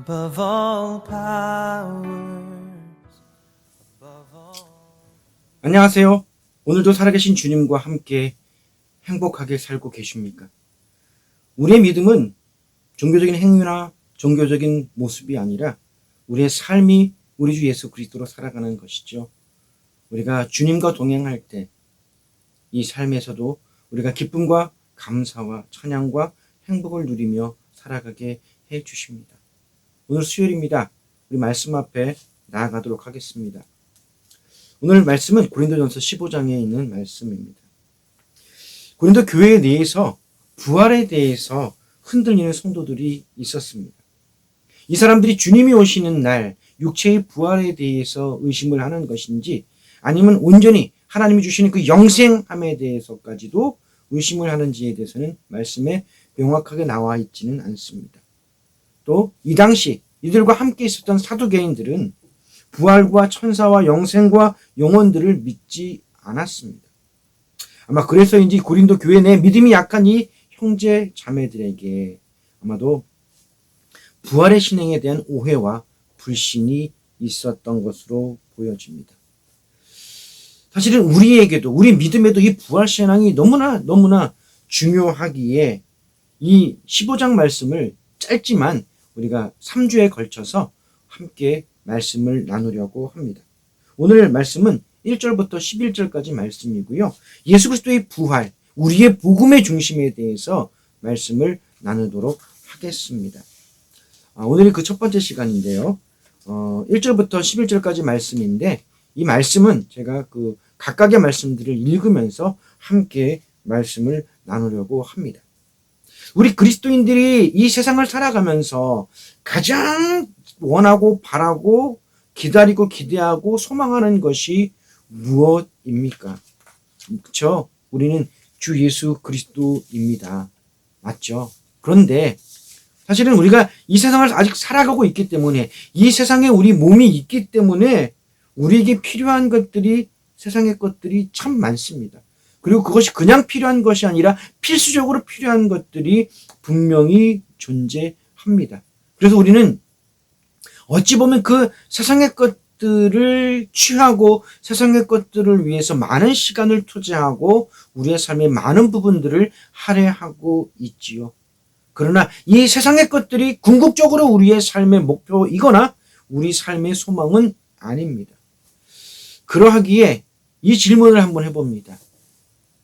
above all powers, above all. 안녕하세요. 오늘도 살아계신 주님과 함께 행복하게 살고 계십니까? 우리의 믿음은 종교적인 행위나 종교적인 모습이 아니라 우리의 삶이 우리 주 예수 그리스도로 살아가는 것이죠. 우리가 주님과 동행할 때 이 삶에서도 우리가 기쁨과 감사와 찬양과 행복을 누리며 살아가게 해 주십니다. 오늘 수요일입니다. 우리 말씀 앞에 나아가도록 하겠습니다. 오늘 말씀은 고린도전서 15장에 있는 말씀입니다. 고린도 교회 내에서 부활에 대해서 흔들리는 성도들이 있었습니다. 이 사람들이 주님이 오시는 날 육체의 부활에 대해서 의심을 하는 것인지 아니면 온전히 하나님이 주시는 그 영생함에 대해서까지도 의심을 하는지에 대해서는 말씀에 명확하게 나와 있지는 않습니다. 또 이 당시 이들과 함께 있었던 사두개인들은 부활과 천사와 영생과 영혼들을 믿지 않았습니다. 아마 그래서인지 고린도 교회 내 믿음이 약한 이 형제 자매들에게 아마도 부활의 신앙에 대한 오해와 불신이 있었던 것으로 보여집니다. 사실은 우리에게도 우리 믿음에도 이 부활 신앙이 너무나 중요하기에 이 15장 말씀을 짧지만 우리가 3주에 걸쳐서 함께 말씀을 나누려고 합니다. 오늘 말씀은 1절부터 11절까지 말씀이고요. 예수 그리스도의 부활, 우리의 복음의 중심에 대해서 말씀을 나누도록 하겠습니다. 오늘이 그 첫 번째 시간인데요. 1절부터 11절까지 말씀인데 이 말씀은 제가 그 각각의 말씀들을 읽으면서 함께 말씀을 나누려고 합니다. 우리 그리스도인들이 이 세상을 살아가면서 가장 원하고 바라고 기다리고 기대하고 소망하는 것이 무엇입니까? 그렇죠? 우리는 주 예수 그리스도입니다. 맞죠? 그런데 사실은 우리가 이 세상을 아직 살아가고 있기 때문에 이 세상에 우리 몸이 있기 때문에 우리에게 필요한 것들이 세상의 것들이 참 많습니다. 그리고 그것이 그냥 필요한 것이 아니라 필수적으로 필요한 것들이 분명히 존재합니다. 그래서 우리는 어찌 보면 그 세상의 것들을 취하고 세상의 것들을 위해서 많은 시간을 투자하고 우리의 삶의 많은 부분들을 할애하고 있지요. 그러나 이 세상의 것들이 궁극적으로 우리의 삶의 목표이거나 우리 삶의 소망은 아닙니다. 그러하기에 이 질문을 한번 해봅니다.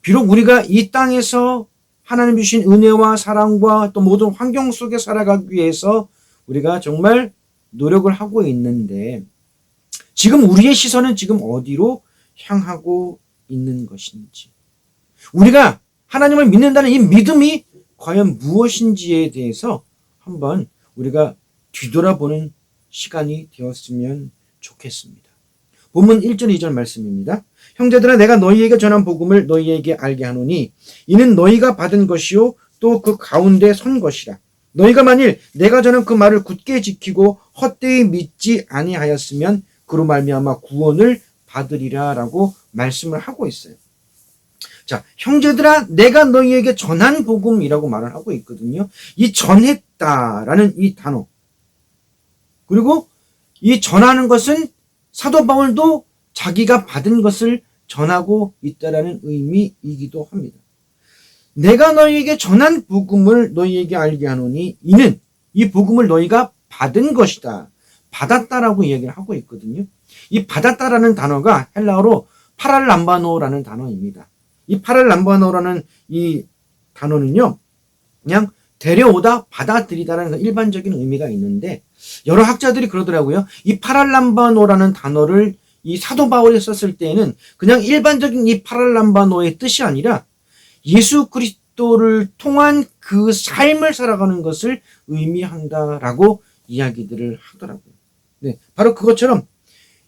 비록 우리가 이 땅에서 하나님 주신 은혜와 사랑과 또 모든 환경 속에 살아가기 위해서 우리가 정말 노력을 하고 있는데 지금 우리의 시선은 지금 어디로 향하고 있는 것인지, 우리가 하나님을 믿는다는 이 믿음이 과연 무엇인지에 대해서 한번 우리가 뒤돌아보는 시간이 되었으면 좋겠습니다. 본문 1절 2절 말씀입니다. 형제들아 내가 너희에게 전한 복음을 너희에게 알게 하노니 이는 너희가 받은 것이요 또 그 가운데 선 것이라. 너희가 만일 내가 전한 그 말을 굳게 지키고 헛되이 믿지 아니하였으면 그로 말미암아 구원을 받으리라 라고 말씀을 하고 있어요. 자, 형제들아 내가 너희에게 전한 복음이라고 말을 하고 있거든요. 이 전했다라는 이 단어, 그리고 이 전하는 것은 사도 바울도 자기가 받은 것을 전하고 있다라는 의미이기도 합니다. 내가 너희에게 전한 복음을 너희에게 알게 하노니 이는 이 복음을 너희가 받은 것이다. 받았다라고 이야기를 하고 있거든요. 이 받았다라는 단어가 헬라어로 파랄람바노라는 단어입니다. 이 파랄람바노라는 이 단어는요, 그냥 데려오다, 받아들이다라는 일반적인 의미가 있는데 여러 학자들이 그러더라고요. 이 파랄람바노라는 단어를 이 사도 바울이 썼을 때에는 그냥 일반적인 이 파랄람바노의 뜻이 아니라 예수 그리스도를 통한 그 삶을 살아가는 것을 의미한다라고 이야기들을 하더라고요. 네, 바로 그것처럼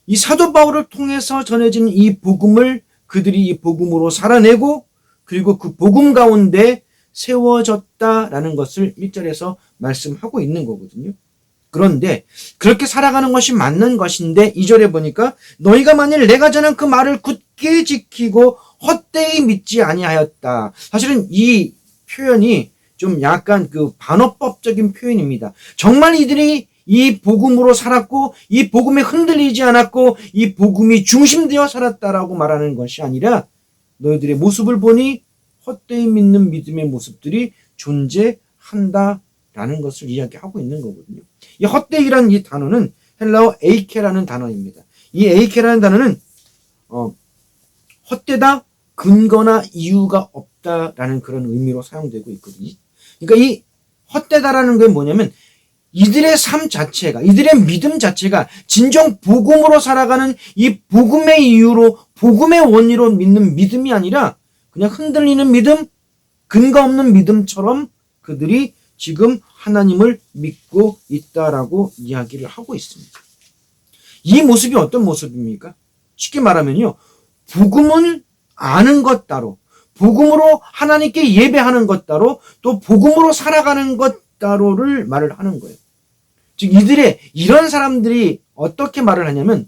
이 사도 바울을 통해서 전해진 이 복음을 그들이 이 복음으로 살아내고 그리고 그 복음 가운데 세워졌다라는 것을 1절에서 말씀하고 있는 거거든요. 그런데 그렇게 살아가는 것이 맞는 것인데 2절에 보니까 너희가 만일 내가 전한 그 말을 굳게 지키고 헛되이 믿지 아니하였다. 사실은 이 표현이 좀 약간 그 반어법적인 표현입니다. 정말 이들이 이 복음으로 살았고 이 복음에 흔들리지 않았고 이 복음이 중심되어 살았다라고 말하는 것이 아니라 너희들의 모습을 보니 헛되이 믿는 믿음의 모습들이 존재한다라는 것을 이야기하고 있는 거거든요. 이 헛되이라는 이 단어는 헬라어 에이케라는 단어입니다. 이 에이케라는 단어는 헛되다, 근거나 이유가 없다라는 그런 의미로 사용되고 있거든요. 그러니까 이 헛되다라는 게 뭐냐면 이들의 삶 자체가, 이들의 믿음 자체가 진정 복음으로 살아가는 이 복음의 이유로, 복음의 원리로 믿는 믿음이 아니라 그냥 흔들리는 믿음, 근거 없는 믿음처럼 그들이 지금 하나님을 믿고 있다라고 이야기를 하고 있습니다. 이 모습이 어떤 모습입니까? 쉽게 말하면요, 복음을 아는 것 따로, 복음으로 하나님께 예배하는 것 따로, 또 복음으로 살아가는 것 따로를 말을 하는 거예요. 즉 이런 사람들이 어떻게 말을 하냐면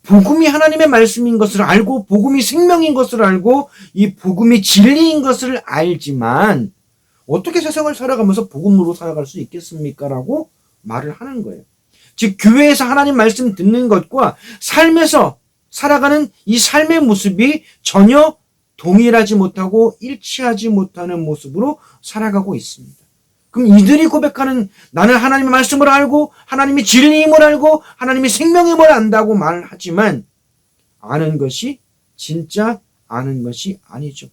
복음이 하나님의 말씀인 것을 알고 복음이 생명인 것을 알고 이 복음이 진리인 것을 알지만 어떻게 세상을 살아가면서 복음으로 살아갈 수 있겠습니까? 라고 말을 하는 거예요. 즉 교회에서 하나님 말씀 듣는 것과 삶에서 살아가는 이 삶의 모습이 전혀 동일하지 못하고 일치하지 못하는 모습으로 살아가고 있습니다. 그럼 이들이 고백하는 나는 하나님의 말씀을 알고 하나님의 진리임을 알고 하나님의 생명임을 안다고 말하지만 아는 것이 진짜 아는 것이 아니죠.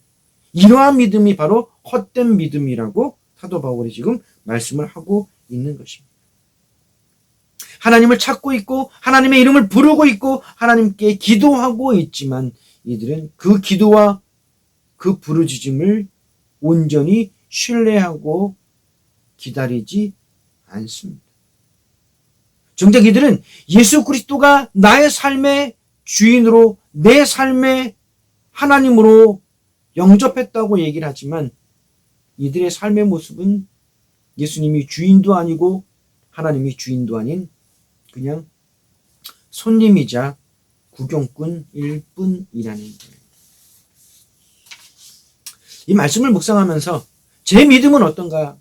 이러한 믿음이 바로 헛된 믿음이라고 사도 바울이 지금 말씀을 하고 있는 것입니다. 하나님을 찾고 있고 하나님의 이름을 부르고 있고 하나님께 기도하고 있지만 이들은 그 기도와 그 부르짖음을 온전히 신뢰하고 기다리지 않습니다. 정작 이들은 예수 그리스도가 나의 삶의 주인으로 내 삶의 하나님으로 영접했다고 얘기를 하지만 이들의 삶의 모습은 예수님이 주인도 아니고 하나님이 주인도 아닌 그냥 손님이자 구경꾼일 뿐이라는 거예요. 이 말씀을 묵상하면서 제 믿음은 어떤가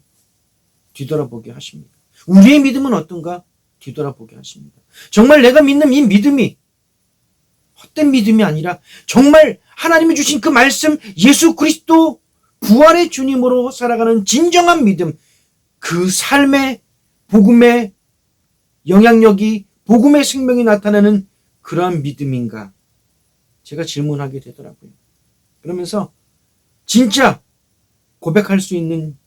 뒤돌아보게 하십니다. 우리의 믿음은 어떤가 뒤돌아보게 하십니다. 정말 내가 믿는 이 믿음이 헛된 믿음이 아니라 정말 하나님이 주신 그 말씀 예수 그리스도 부활의 주님으로 살아가는 진정한 믿음, 그 삶의 복음의 영향력이 복음의 생명이 나타나는 그러한 믿음인가 제가 질문하게 되더라고요. 그러면서 진짜 고백할 수 있는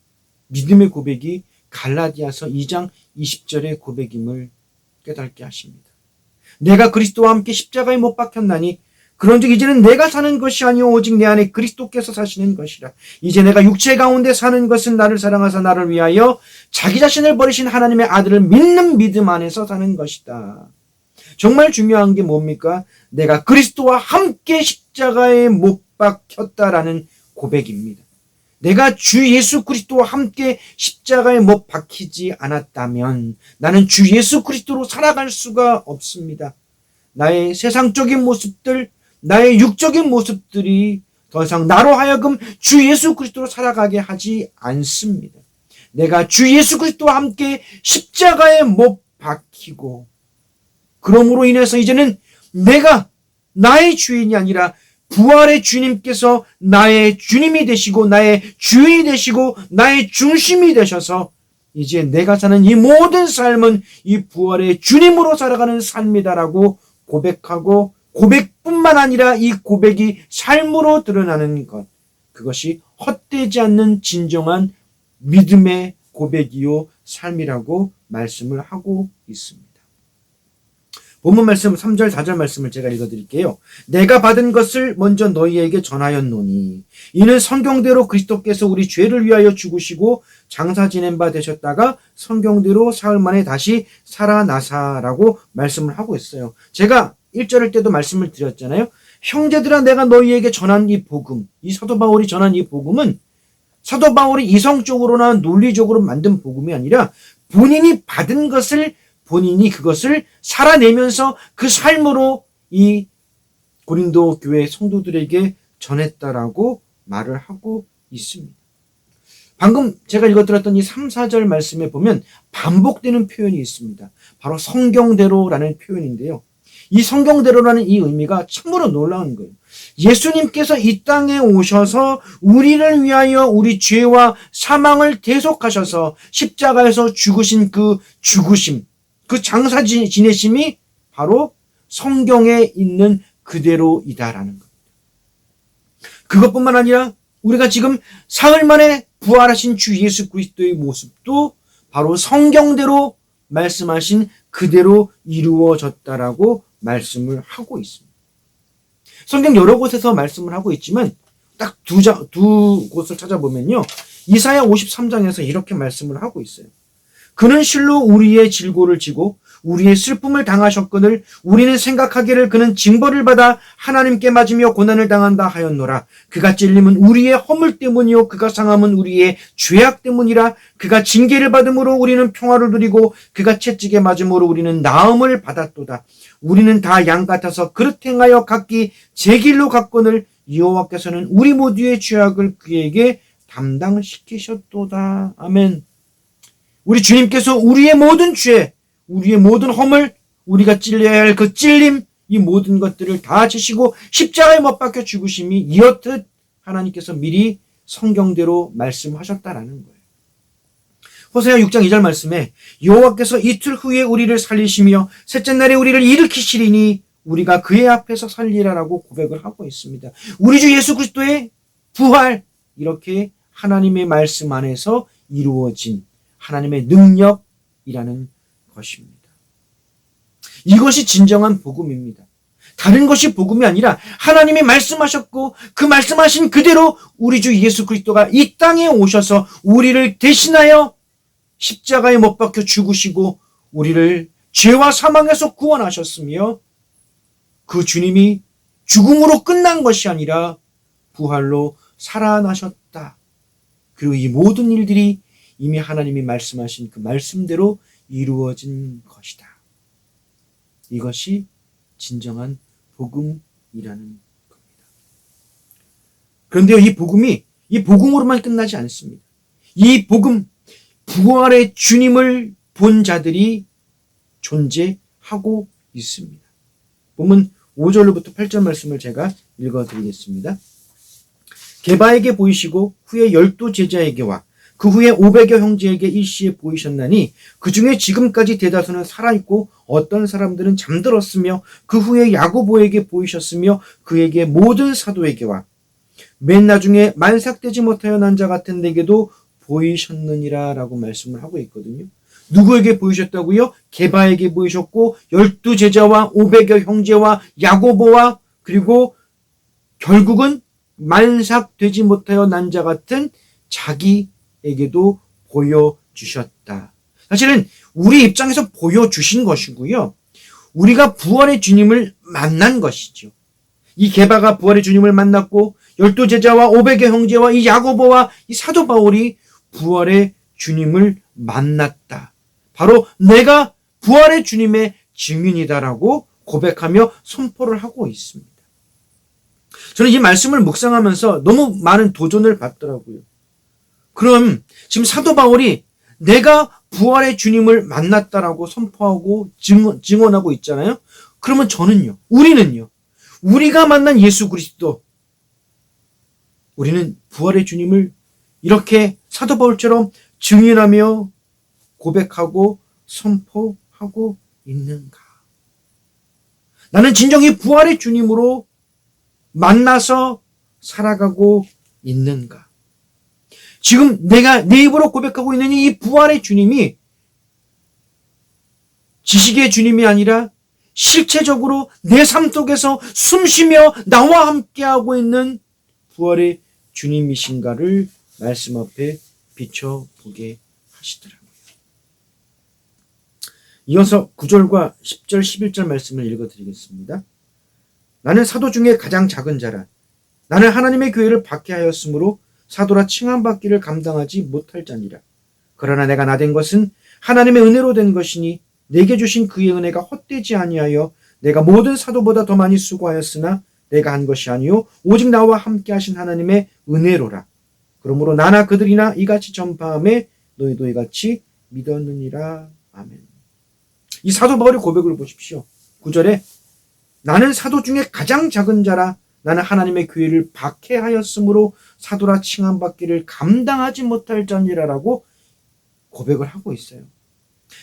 믿음의 고백이 갈라디아서 2장 20절의 고백임을 깨닫게 하십니다. 내가 그리스도와 함께 십자가에 못 박혔나니 그런즉 이제는 내가 사는 것이 아니오 오직 내 안에 그리스도께서 사시는 것이라. 이제 내가 육체 가운데 사는 것은 나를 사랑하사 나를 위하여 자기 자신을 버리신 하나님의 아들을 믿는 믿음 안에서 사는 것이다. 정말 중요한 게 뭡니까? 내가 그리스도와 함께 십자가에 못 박혔다라는 고백입니다. 내가 주 예수 그리스도와 함께 십자가에 못 박히지 않았다면 나는 주 예수 그리스도로 살아갈 수가 없습니다. 나의 세상적인 모습들, 나의 육적인 모습들이 더 이상 나로 하여금 주 예수 그리스도로 살아가게 하지 않습니다. 내가 주 예수 그리스도와 함께 십자가에 못 박히고 그러므로 인해서 이제는 내가 나의 주인이 아니라 부활의 주님께서 나의 주님이 되시고 나의 주인이 되시고 나의 중심이 되셔서 이제 내가 사는 이 모든 삶은 이 부활의 주님으로 살아가는 삶이다라고 고백하고 고백뿐만 아니라 이 고백이 삶으로 드러나는 것, 그것이 헛되지 않는 진정한 믿음의 고백이요 삶이라고 말씀을 하고 있습니다. 본문 말씀 3절 4절 말씀을 제가 읽어드릴게요. 내가 받은 것을 먼저 너희에게 전하였노니 이는 성경대로 그리스도께서 우리 죄를 위하여 죽으시고 장사 지낸 바 되셨다가 성경대로 사흘 만에 다시 살아나사라고 말씀을 하고 있어요. 제가 1절일 때도 말씀을 드렸잖아요. 형제들아 내가 너희에게 전한 이 복음, 이 사도 바울이 전한 이 복음은 사도 바울이 이성적으로나 논리적으로 만든 복음이 아니라 본인이 받은 것을 본인이 그것을 살아내면서 그 삶으로 이 고린도 교회 성도들에게 전했다라고 말을 하고 있습니다. 방금 제가 읽어드렸던 이 3, 4절 말씀에 보면 반복되는 표현이 있습니다. 바로 성경대로라는 표현인데요. 이 성경대로라는 이 의미가 참으로 놀라운 거예요. 예수님께서 이 땅에 오셔서 우리를 위하여 우리 죄와 사망을 대속하셔서 십자가에서 죽으신 그 죽으심, 그 장사 지내심이 바로 성경에 있는 그대로이다라는 겁니다. 그것뿐만 아니라 우리가 지금 사흘 만에 부활하신 주 예수 그리스도의 모습도 바로 성경대로 말씀하신 그대로 이루어졌다라고 말씀을 하고 있습니다. 성경 여러 곳에서 말씀을 하고 있지만 딱 두 곳을 찾아보면요. 이사야 53장에서 이렇게 말씀을 하고 있어요. 그는 실로 우리의 질고를 지고 우리의 슬픔을 당하셨거늘 우리는 생각하기를 그는 징벌을 받아 하나님께 맞으며 고난을 당한다 하였노라. 그가 찔림은 우리의 허물 때문이요 그가 상함은 우리의 죄악 때문이라. 그가 징계를 받음으로 우리는 평화를 누리고 그가 채찍에 맞음으로 우리는 나음을 받았도다. 우리는 다 양 같아서 그릇 행하여 각기 제 길로 갔거늘 여호와께서는 우리 모두의 죄악을 그에게 담당시키셨도다. 아멘. 우리 주님께서 우리의 모든 죄, 우리의 모든 허물, 우리가 찔려야 할 그 찔림, 이 모든 것들을 다 지시고 십자가에 못 박혀 죽으심이 이렇듯 하나님께서 미리 성경대로 말씀하셨다라는 거예요. 호세아 6장 2절 말씀에 여호와께서 이틀 후에 우리를 살리시며 셋째 날에 우리를 일으키시리니 우리가 그의 앞에서 살리라라고 고백을 하고 있습니다. 우리 주 예수 그리스도의 부활, 이렇게 하나님의 말씀 안에서 이루어진 하나님의 능력이라는 것입니다. 이것이 진정한 복음입니다. 다른 것이 복음이 아니라 하나님이 말씀하셨고 그 말씀하신 그대로 우리 주 예수 그리스도가 이 땅에 오셔서 우리를 대신하여 십자가에 못 박혀 죽으시고 우리를 죄와 사망에서 구원하셨으며 그 주님이 죽음으로 끝난 것이 아니라 부활로 살아나셨다. 그리고 이 모든 일들이 이미 하나님이 말씀하신 그 말씀대로 이루어진 것이다. 이것이 진정한 복음이라는 겁니다. 그런데요, 이 복음으로만 끝나지 않습니다. 이 복음, 부활의 주님을 본 자들이 존재하고 있습니다. 보면 5절로부터 8절 말씀을 제가 읽어드리겠습니다. 게바에게 보이시고 후에 12 제자에게와 그 후에 500여 형제에게 일시에 보이셨나니 그 중에 지금까지 대다수는 살아있고 어떤 사람들은 잠들었으며 그 후에 야고보에게 보이셨으며 그에게 모든 사도에게와 맨 나중에 만삭되지 못하여 난 자 같은 내게도 보이셨느니라 라고 말씀을 하고 있거든요. 누구에게 보이셨다고요? 게바에게 보이셨고 12 제자와 500여 형제와 야고보와 그리고 결국은 만삭되지 못하여 난 자 같은 자기에게도 보여주셨다. 사실은 우리 입장에서 보여주신 것이고요. 우리가 부활의 주님을 만난 것이죠. 이 게바가 부활의 주님을 만났고 12 제자와 500여 형제와 이 야고보와 이 사도 바울이 부활의 주님을 만났다. 바로 내가 부활의 주님의 증인이다라고 고백하며 선포를 하고 있습니다. 저는 이 말씀을 묵상하면서 너무 많은 도전을 받더라고요. 그럼 지금 사도 바울이 내가 부활의 주님을 만났다라고 선포하고 증언하고 있잖아요. 그러면 저는요, 우리는요, 우리가 만난 예수 그리스도, 우리는 부활의 주님을 이렇게 사도 바울처럼 증인하며 고백하고 선포하고 있는가? 나는 진정히 부활의 주님으로 만나서 살아가고 있는가? 지금 내가 내 입으로 고백하고 있는 이 부활의 주님이 지식의 주님이 아니라 실체적으로 내 삶 속에서 숨쉬며 나와 함께하고 있는 부활의 주님이신가를 말씀 앞에 비춰보게 하시더라고요. 이어서 9절과 10절, 11절 말씀을 읽어드리겠습니다. 나는 사도 중에 가장 작은 자라. 나는 하나님의 교회를 박해하였으므로 사도라 칭함받기를 감당하지 못할 자니라. 그러나 내가 나된 것은 하나님의 은혜로 된 것이니 내게 주신 그의 은혜가 헛되지 아니하여 내가 모든 사도보다 더 많이 수고하였으나 내가 한 것이 아니요 오직 나와 함께 하신 하나님의 은혜로라. 그러므로 나나 그들이나 이같이 전파함에 너희도 이같이 믿었느니라. 아멘. 이 사도 바울의 고백을 보십시오. 9절에 나는 사도 중에 가장 작은 자라. 나는 하나님의 교회를 박해하였으므로 사도라 칭함받기를 감당하지 못할 자니라라고 고백을 하고 있어요.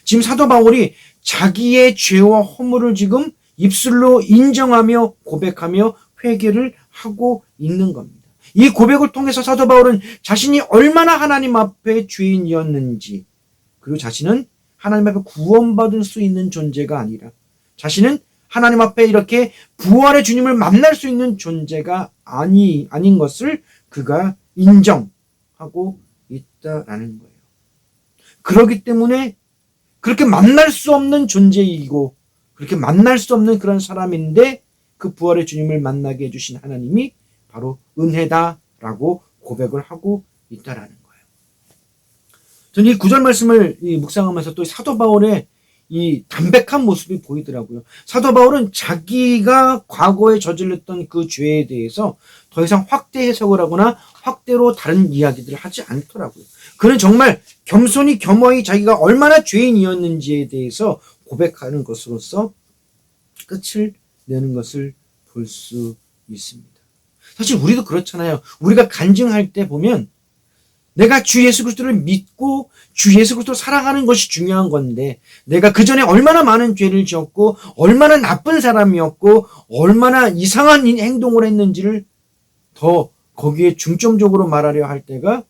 지금 사도 바울이 자기의 죄와 허물을 지금 입술로 인정하며 고백하며 회개를 하고 있는 겁니다. 이 고백을 통해서 사도 바울은 자신이 얼마나 하나님 앞에 죄인이었는지, 그리고 자신은 하나님 앞에 구원받을 수 있는 존재가 아니라 자신은 하나님 앞에 이렇게 부활의 주님을 만날 수 있는 존재가 아닌 것을 그가 인정하고 있다라는 거예요. 그렇기 때문에 그렇게 만날 수 없는 존재이고 그렇게 만날 수 없는 그런 사람인데 그 부활의 주님을 만나게 해주신 하나님이 바로 은혜다라고 고백을 하고 있다라는 거예요. 저는 이 9절 말씀을 묵상하면서 또 사도 바울의 이 담백한 모습이 보이더라고요. 사도 바울은 자기가 과거에 저질렀던 그 죄에 대해서 더 이상 확대 해석을 하거나 확대로 다른 이야기들을 하지 않더라고요. 그는 정말 겸손히 겸허히 자기가 얼마나 죄인이었는지에 대해서 고백하는 것으로서 끝을 내는 것을 볼 수 있습니다. 사실 우리도 그렇잖아요. 우리가 간증할 때 보면 내가 주 예수 그리스도를 믿고 주 예수 그리스도를 사랑하는 것이 중요한 건데 내가 그전에 얼마나 많은 죄를 지었고 얼마나 나쁜 사람이었고 얼마나 이상한 행동을 했는지를 더 거기에 중점적으로 말하려 할 때가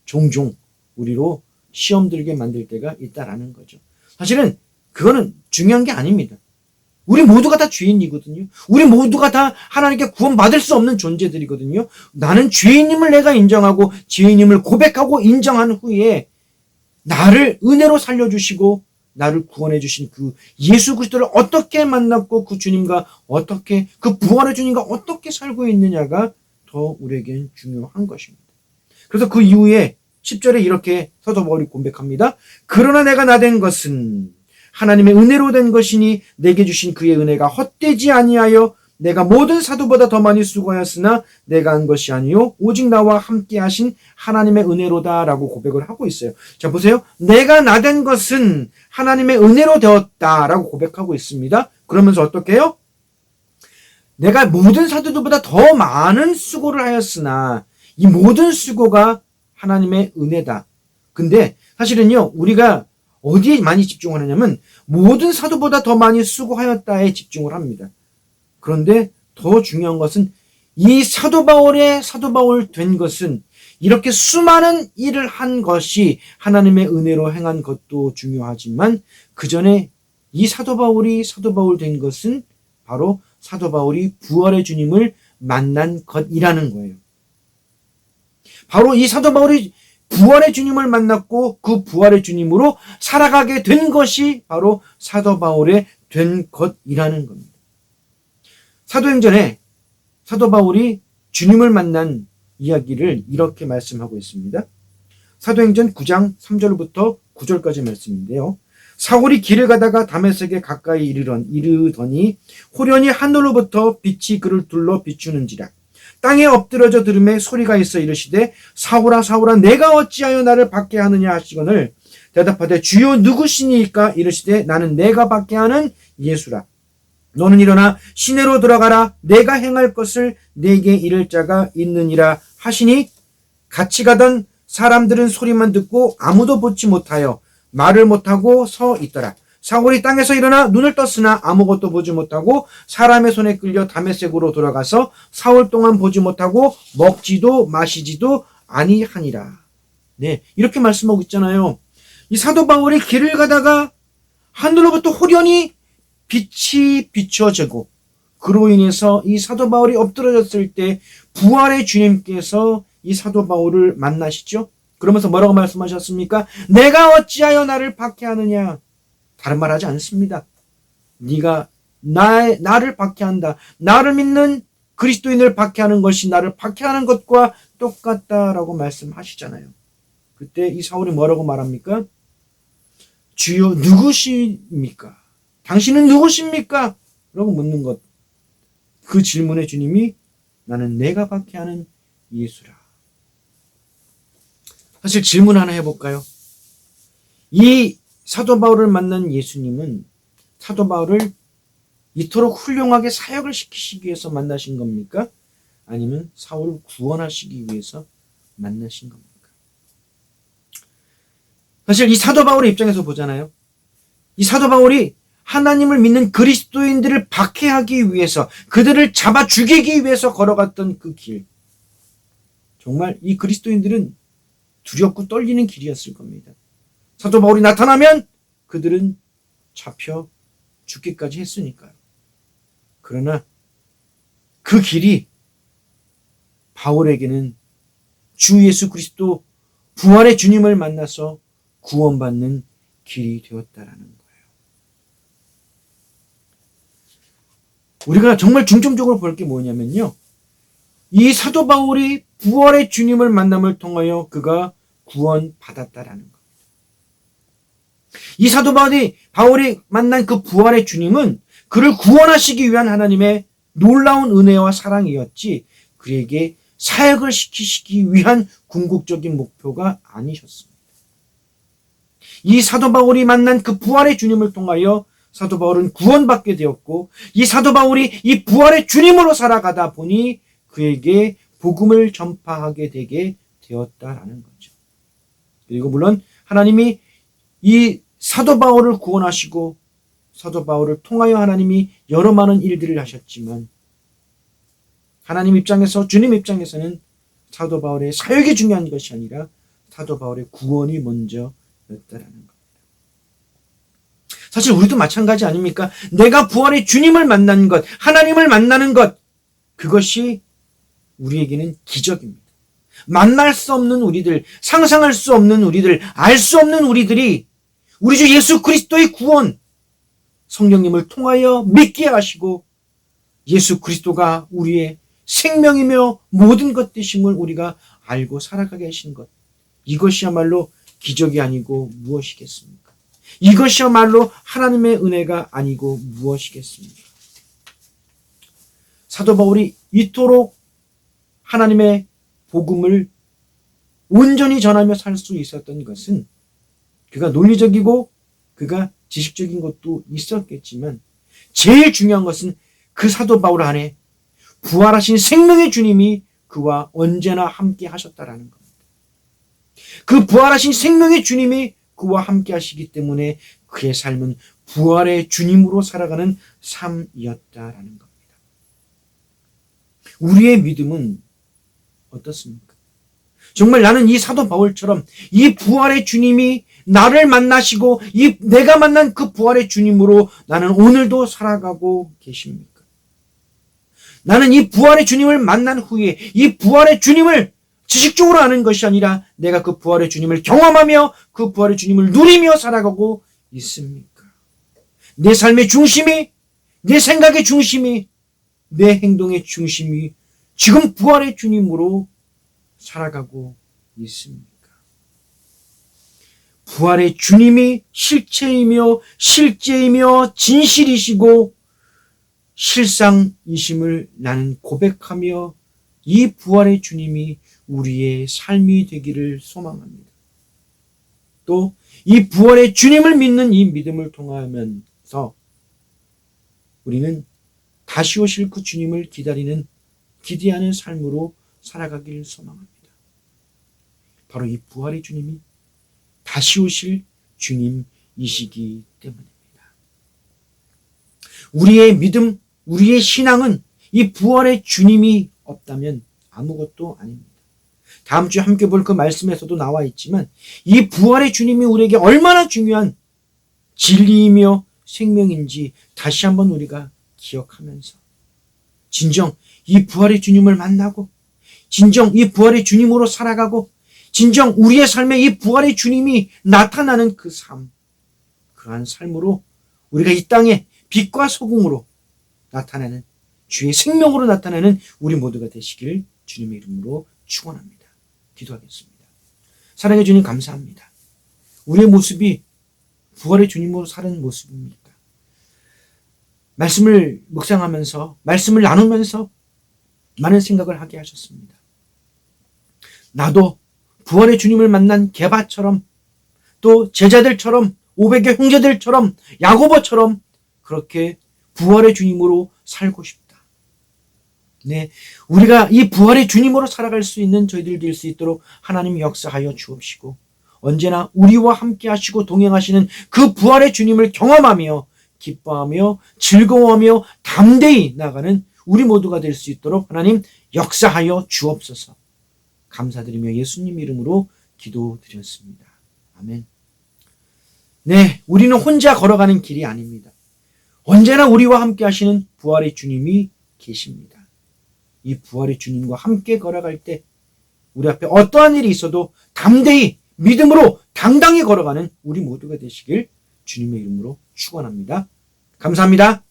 종종 우리로 시험 들게 만들 때가 있다라는 거죠. 사실은 그거는 중요한 게 아닙니다. 우리 모두가 다 죄인이거든요. 우리 모두가 다 하나님께 구원받을 수 없는 존재들이거든요. 나는 죄인임을 내가 인정하고 죄인임을 고백하고 인정한 후에 나를 은혜로 살려주시고 나를 구원해 주신 그 예수 그리스도를 어떻게 만났고 그 주님과 어떻게 그 부활의 주님과 어떻게 살고 있느냐가 더 우리에게는 중요한 것입니다. 그래서 그 이후에 10절에 이렇게 사도 바울이 고백합니다. 그러나 내가 나된 것은 하나님의 은혜로 된 것이니 내게 주신 그의 은혜가 헛되지 아니하여 내가 모든 사도보다 더 많이 수고하였으나 내가 한 것이 아니요 오직 나와 함께 하신 하나님의 은혜로다라고 고백을 하고 있어요. 자 보세요. 내가 나된 것은 하나님의 은혜로 되었다라고 고백하고 있습니다. 그러면서 어떻게 해요? 내가 모든 사도들보다 더 많은 수고를 하였으나 이 모든 수고가 하나님의 은혜다. 근데 사실은요 우리가 어디에 많이 집중을 하냐면 모든 사도보다 더 많이 수고하였다에 집중을 합니다. 그런데 더 중요한 것은 이 사도 바울의 사도 바울 된 것은 이렇게 수많은 일을 한 것이 하나님의 은혜로 행한 것도 중요하지만 그 전에 이 사도 바울이 사도 바울 된 것은 바로 사도 바울이 부활의 주님을 만난 것이라는 거예요. 바로 이 사도 바울이 부활의 주님을 만났고 그 부활의 주님으로 살아가게 된 것이 바로 사도 바울의 된 것이라는 겁니다. 사도행전에 사도 바울이 주님을 만난 이야기를 이렇게 말씀하고 있습니다. 사도행전 9장 3절부터 9절까지 말씀인데요. 사울이 길을 가다가 다메섹에 가까이 이르더니 호련히 하늘로부터 빛이 그를 둘러 비추는지라. 땅에 엎드러져 들음에 소리가 있어 이르시되 사울아 사울아 내가 어찌하여 나를 박해하느냐 하시거늘 대답하되 주여 누구시니까 이르시되 나는 내가 박해하는 예수라. 너는 일어나 시내로 들어가라. 내가 행할 것을 내게 이를 자가 있느니라 하시니 같이 가던 사람들은 소리만 듣고 아무도 보지 못하여 말을 못하고 서 있더라. 사울이 땅에서 일어나 눈을 떴으나 아무것도 보지 못하고 사람의 손에 끌려 다메섹으로 돌아가서 사흘 동안 보지 못하고 먹지도 마시지도 아니하니라. 네, 이렇게 말씀하고 있잖아요. 이 사도 바울이 길을 가다가 하늘로부터 호련히 빛이 비춰지고 그로 인해서 이 사도 바울이 엎드러졌을 때 부활의 주님께서 이 사도 바울을 만나시죠. 그러면서 뭐라고 말씀하셨습니까? 내가 어찌하여 나를 박해하느냐. 다른 말 하지 않습니다. 네가 나를 박해한다. 나를 믿는 그리스도인을 박해하는 것이 나를 박해하는 것과 똑같다라고 말씀하시잖아요. 그때 이 사울이 뭐라고 말합니까? 주여 누구십니까? 당신은 누구십니까? 라고 묻는 것. 그 질문에 주님이 나는 내가 박해하는 예수라. 사실 질문 하나 해볼까요? 이 사도 바울을 만난 예수님은 사도 바울을 이토록 훌륭하게 사역을 시키시기 위해서 만나신 겁니까? 아니면 사울을 구원하시기 위해서 만나신 겁니까? 사실 이 사도 바울의 입장에서 보잖아요. 이 사도 바울이 하나님을 믿는 그리스도인들을 박해하기 위해서, 그들을 잡아 죽이기 위해서 걸어갔던 그 길, 정말 이 그리스도인들은 두렵고 떨리는 길이었을 겁니다. 사도 바울이 나타나면 그들은 잡혀 죽기까지 했으니까요. 그러나 그 길이 바울에게는 주 예수 그리스도 부활의 주님을 만나서 구원받는 길이 되었다라는 거예요. 우리가 정말 중점적으로 볼 게 뭐냐면요. 이 사도 바울이 부활의 주님을 만남을 통하여 그가 구원받았다라는 겁니다. 이 사도 바울이 만난 그 부활의 주님은 그를 구원하시기 위한 하나님의 놀라운 은혜와 사랑이었지 그에게 사역을 시키시기 위한 궁극적인 목표가 아니셨습니다. 이 사도 바울이 만난 그 부활의 주님을 통하여 사도 바울은 구원받게 되었고, 이 사도 바울이 이 부활의 주님으로 살아가다 보니 그에게 복음을 전파하게 되게 되었다라는 거죠. 그리고 물론 하나님이 이 사도 바울을 구원하시고 사도 바울을 통하여 하나님이 여러 많은 일들을 하셨지만, 하나님 입장에서, 주님 입장에서는 사도 바울의 사역이 중요한 것이 아니라 사도 바울의 구원이 먼저였다라는 겁니다. 사실 우리도 마찬가지 아닙니까? 내가 부활의 주님을 만난 것, 하나님을 만나는 것, 그것이 우리에게는 기적입니다. 만날 수 없는 우리들, 상상할 수 없는 우리들, 알 수 없는 우리들이 우리 주 예수 그리스도의 구원, 성령님을 통하여 믿게 하시고 예수 그리스도가 우리의 생명이며 모든 것 되심을 우리가 알고 살아가게 하신 것, 이것이야말로 기적이 아니고 무엇이겠습니까? 이것이야말로 하나님의 은혜가 아니고 무엇이겠습니까? 사도 바울이 이토록 하나님의 복음을 온전히 전하며 살 수 있었던 것은 그가 논리적이고 그가 지식적인 것도 있었겠지만, 제일 중요한 것은 그 사도 바울 안에 부활하신 생명의 주님이 그와 언제나 함께 하셨다라는 겁니다. 그 부활하신 생명의 주님이 그와 함께 하시기 때문에 그의 삶은 부활의 주님으로 살아가는 삶이었다라는 겁니다. 우리의 믿음은 어떻습니까? 정말 나는 이 사도 바울처럼 이 부활의 주님이 나를 만나시고 내가 만난 그 부활의 주님으로 나는 오늘도 살아가고 계십니까? 나는 이 부활의 주님을 만난 후에 이 부활의 주님을 지식적으로 아는 것이 아니라 내가 그 부활의 주님을 경험하며 그 부활의 주님을 누리며 살아가고 있습니까? 내 삶의 중심이, 내 생각의 중심이, 내 행동의 중심이 지금 부활의 주님으로 살아가고 있습니까? 부활의 주님이 실제이며 진실이시고 실상이심을 나는 고백하며 이 부활의 주님이 우리의 삶이 되기를 소망합니다. 또 이 부활의 주님을 믿는 이 믿음을 통하면서 우리는 다시 오실 그 주님을 기대하는 삶으로 살아가기를 소망합니다. 바로 이 부활의 주님이 다시 오실 주님이시기 때문입니다. 우리의 믿음, 우리의 신앙은 이 부활의 주님이 없다면 아무것도 아닙니다. 다음 주에 함께 볼 그 말씀에서도 나와 있지만 이 부활의 주님이 우리에게 얼마나 중요한 진리이며 생명인지 다시 한번 우리가 기억하면서 진정 이 부활의 주님을 만나고 진정 이 부활의 주님으로 살아가고 진정 우리의 삶에 이 부활의 주님이 나타나는 그 삶, 그러한 삶으로 우리가 이 땅에 빛과 소금으로 나타나는 주의 생명으로 나타나는 우리 모두가 되시길 주님의 이름으로 축원합니다. 기도하겠습니다. 사랑해 주님 감사합니다. 우리의 모습이 부활의 주님으로 사는 모습입니까? 말씀을 묵상하면서 말씀을 나누면서 많은 생각을 하게 하셨습니다. 나도 부활의 주님을 만난 게바처럼 또 제자들처럼 500의 형제들처럼 야고보처럼 그렇게 부활의 주님으로 살고 싶다. 네, 우리가 이 부활의 주님으로 살아갈 수 있는 저희들 될 수 있도록 하나님 역사하여 주옵시고 언제나 우리와 함께 하시고 동행하시는 그 부활의 주님을 경험하며 기뻐하며 즐거워하며 담대히 나가는 우리 모두가 될 수 있도록 하나님 역사하여 주옵소서. 감사드리며 예수님 이름으로 기도드렸습니다. 아멘. 네, 우리는 혼자 걸어가는 길이 아닙니다. 언제나 우리와 함께 하시는 부활의 주님이 계십니다. 이 부활의 주님과 함께 걸어갈 때 우리 앞에 어떠한 일이 있어도 담대히 믿음으로 당당히 걸어가는 우리 모두가 되시길 주님의 이름으로 축원합니다. 감사합니다.